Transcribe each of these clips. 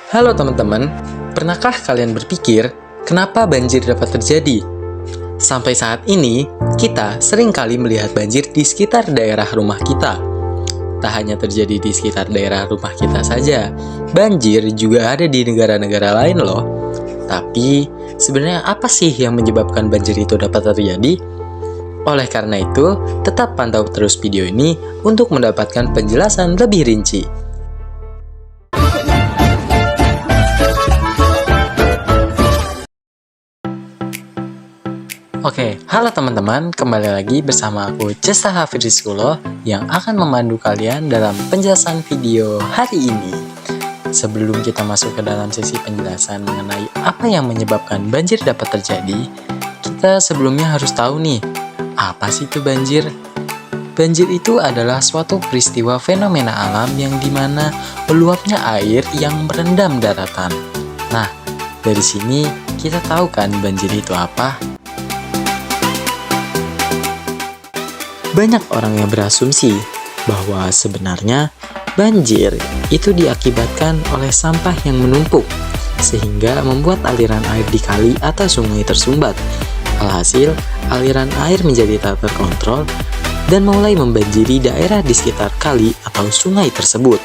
Halo teman-teman, pernahkah kalian berpikir kenapa banjir dapat terjadi? Sampai saat ini, kita sering kali melihat banjir di sekitar daerah rumah kita. Tak hanya terjadi di sekitar daerah rumah kita saja, banjir juga ada di negara-negara lain loh. Tapi, sebenarnya apa sih yang menyebabkan banjir itu dapat terjadi? Oleh karena itu, tetap pantau terus video ini untuk mendapatkan penjelasan lebih rinci. Oke, halo teman-teman, kembali lagi bersama aku Cesta Hafidrizkulo yang akan memandu kalian dalam penjelasan video hari ini. Sebelum kita masuk ke dalam sesi penjelasan mengenai apa yang menyebabkan banjir dapat terjadi, kita sebelumnya harus tahu nih, apa sih itu banjir? Banjir itu adalah suatu peristiwa fenomena alam yang dimana meluapnya air yang merendam daratan. Nah, dari sini kita tahu kan banjir itu apa? Banyak orang yang berasumsi bahwa sebenarnya banjir itu diakibatkan oleh sampah yang menumpuk, sehingga membuat aliran air di kali atau sungai tersumbat. Alhasil, aliran air menjadi tak terkontrol dan mulai membanjiri daerah di sekitar kali atau sungai tersebut.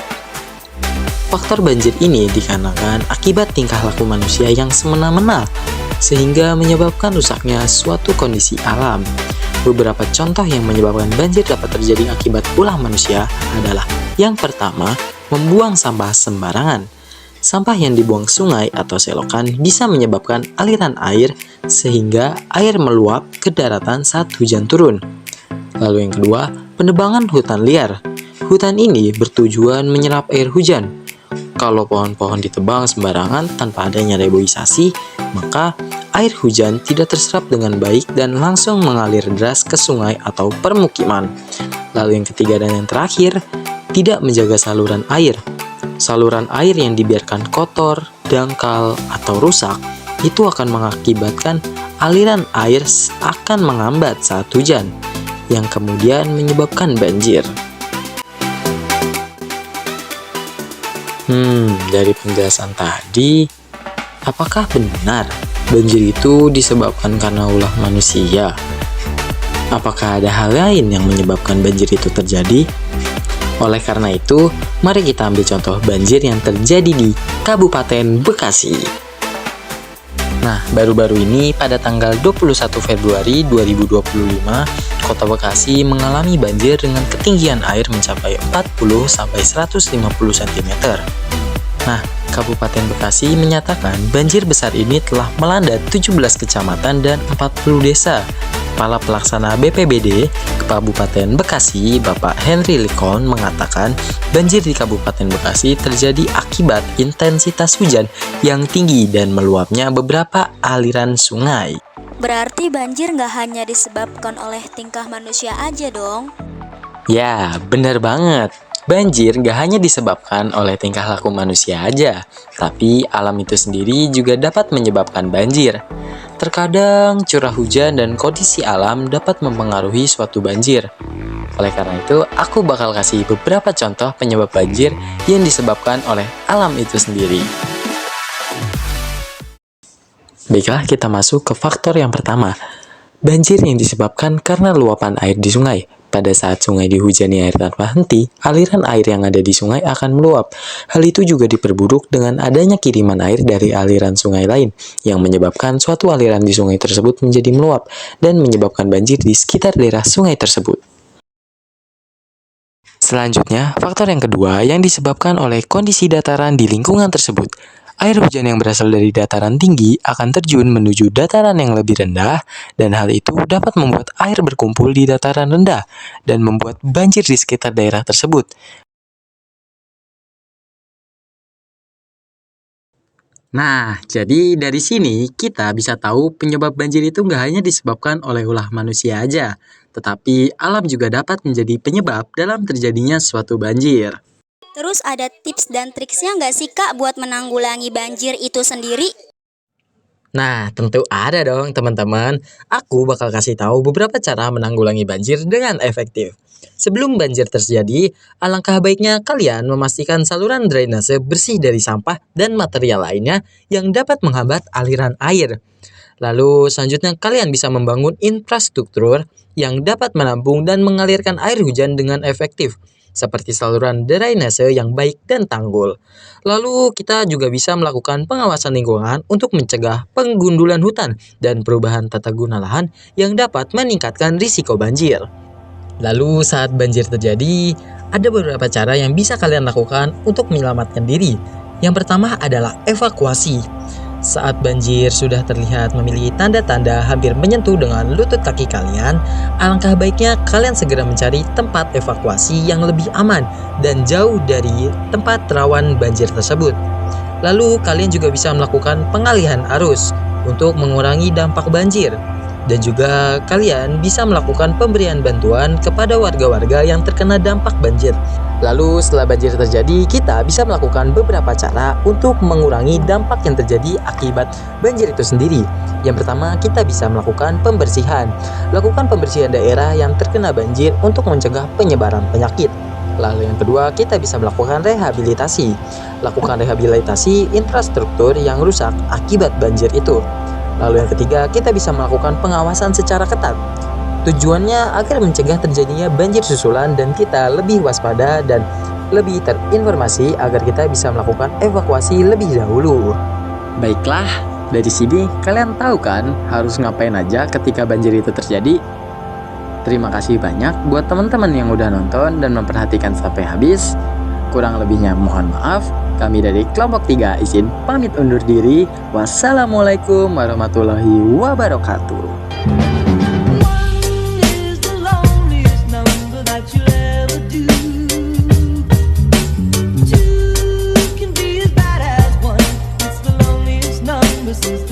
Faktor banjir ini dikarenakan akibat tingkah laku manusia yang semena-mena, sehingga menyebabkan rusaknya suatu kondisi alam. Beberapa contoh yang menyebabkan banjir dapat terjadi akibat ulah manusia adalah: yang pertama, membuang sampah sembarangan. Sampah yang dibuang sungai atau selokan bisa menyebabkan aliran air sehingga air meluap ke daratan saat hujan turun. Lalu yang kedua, penebangan hutan liar. Hutan ini bertujuan menyerap air hujan. Kalau pohon-pohon ditebang sembarangan tanpa adanya reboisasi, maka air hujan tidak terserap dengan baik dan langsung mengalir deras ke sungai atau permukiman. Lalu yang ketiga dan yang terakhir, tidak menjaga saluran air. Saluran air yang dibiarkan kotor, dangkal, atau rusak, itu akan mengakibatkan aliran air akan mengambat saat hujan, yang kemudian menyebabkan banjir. Dari penjelasan tadi, apakah benar banjir itu disebabkan karena ulah manusia? Apakah ada hal lain yang menyebabkan banjir itu terjadi? Oleh karena itu, mari kita ambil contoh banjir yang terjadi di Kabupaten Bekasi. Nah, baru-baru ini pada tanggal 21 Februari 2025, Kota Bekasi mengalami banjir dengan ketinggian air mencapai 40-150 cm. Nah, Kabupaten Bekasi menyatakan banjir besar ini telah melanda 17 kecamatan dan 40 desa. Kepala Pelaksana BPBD Kabupaten Bekasi, Bapak Henry Likon, mengatakan banjir di Kabupaten Bekasi terjadi akibat intensitas hujan yang tinggi dan meluapnya beberapa aliran sungai. Berarti banjir nggak hanya disebabkan oleh tingkah manusia aja dong? Ya, benar banget. Banjir nggak hanya disebabkan oleh tingkah laku manusia aja, tapi alam itu sendiri juga dapat menyebabkan banjir. Terkadang curah hujan dan kondisi alam dapat mempengaruhi suatu banjir. Oleh karena itu, aku bakal kasih beberapa contoh penyebab banjir yang disebabkan oleh alam itu sendiri. Baiklah, kita masuk ke faktor yang pertama. Banjir yang disebabkan karena luapan air di sungai. Pada saat sungai dihujani air tanpa henti, aliran air yang ada di sungai akan meluap. Hal itu juga diperburuk dengan adanya kiriman air dari aliran sungai lain, yang menyebabkan suatu aliran di sungai tersebut menjadi meluap dan menyebabkan banjir di sekitar daerah sungai tersebut. Selanjutnya, faktor yang kedua yang disebabkan oleh kondisi dataran di lingkungan tersebut. Air hujan yang berasal dari dataran tinggi akan terjun menuju dataran yang lebih rendah, dan hal itu dapat membuat air berkumpul di dataran rendah dan membuat banjir di sekitar daerah tersebut. Nah, jadi dari sini kita bisa tahu penyebab banjir itu nggak hanya disebabkan oleh ulah manusia aja, tetapi alam juga dapat menjadi penyebab dalam terjadinya suatu banjir. Terus ada tips dan triksnya nggak sih Kak buat menanggulangi banjir itu sendiri? Nah, tentu ada dong teman-teman. Aku bakal kasih tahu beberapa cara menanggulangi banjir dengan efektif. Sebelum banjir terjadi, alangkah baiknya kalian memastikan saluran drainase bersih dari sampah dan material lainnya yang dapat menghambat aliran air. Lalu selanjutnya kalian bisa membangun infrastruktur yang dapat menampung dan mengalirkan air hujan dengan efektif, seperti saluran drainase yang baik dan tanggul. Lalu kita juga bisa melakukan pengawasan lingkungan untuk mencegah penggundulan hutan dan perubahan tata guna lahan yang dapat meningkatkan risiko banjir. Lalu saat banjir terjadi, ada beberapa cara yang bisa kalian lakukan untuk menyelamatkan diri. Yang pertama adalah evakuasi. Saat banjir sudah terlihat memiliki tanda-tanda hampir menyentuh dengan lutut kaki kalian, alangkah baiknya kalian segera mencari tempat evakuasi yang lebih aman dan jauh dari tempat rawan banjir tersebut. Lalu kalian juga bisa melakukan pengalihan arus untuk mengurangi dampak banjir. Dan juga kalian bisa melakukan pemberian bantuan kepada warga-warga yang terkena dampak banjir. Lalu setelah banjir terjadi, kita bisa melakukan beberapa cara untuk mengurangi dampak yang terjadi akibat banjir itu sendiri. Yang pertama, kita bisa melakukan pembersihan. Lakukan pembersihan daerah yang terkena banjir untuk mencegah penyebaran penyakit. Lalu yang kedua, kita bisa melakukan rehabilitasi. Lakukan rehabilitasi infrastruktur yang rusak akibat banjir itu. Lalu yang ketiga, kita bisa melakukan pengawasan secara ketat. Tujuannya agar mencegah terjadinya banjir susulan dan kita lebih waspada dan lebih terinformasi agar kita bisa melakukan evakuasi lebih dahulu. Baiklah, dari sini kalian tahu kan harus ngapain aja ketika banjir itu terjadi? Terima kasih banyak buat teman-teman yang udah nonton dan memperhatikan sampai habis. Kurang lebihnya mohon maaf. Kami dari kelompok 3 izin pamit undur diri. Wassalamualaikum warahmatullahi wabarakatuh. Since